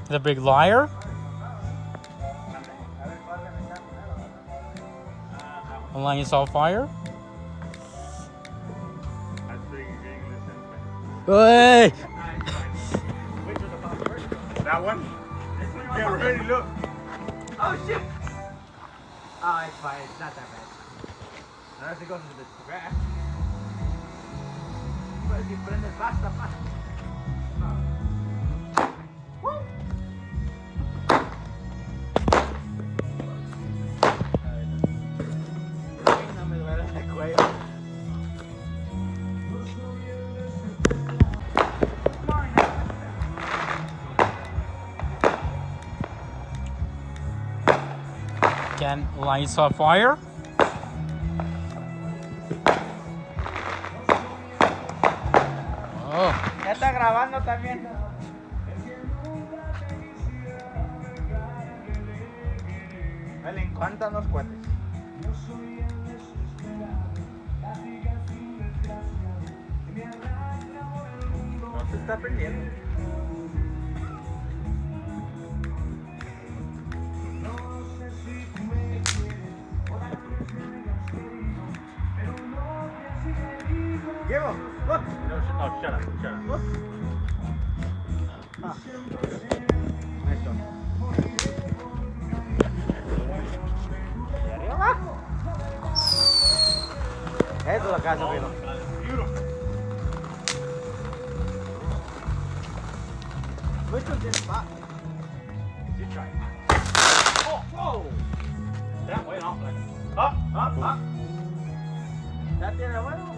The big liar? The lion's on fire? Hey! Which was the first? That one? Yeah, ready, look. Oh shit! Oh, it's fine. It's not that bad. Unless it goes into the grass. Pero si prende basta pa. Woo! Ay, no me duele el cuello. Again, lights on fire? Oh. Ya está grabando también. Le encantan los cohetes. No se está prendiendo. Diego, look. No, shut up, shut up. Look. Ah. Nice one. ¿Y arriba? Eso es lo que hace ruido. Beautiful. Which one's in the spot? You try it. Oh, whoa! That went off like up, up, up. ¿Ya tiene bueno?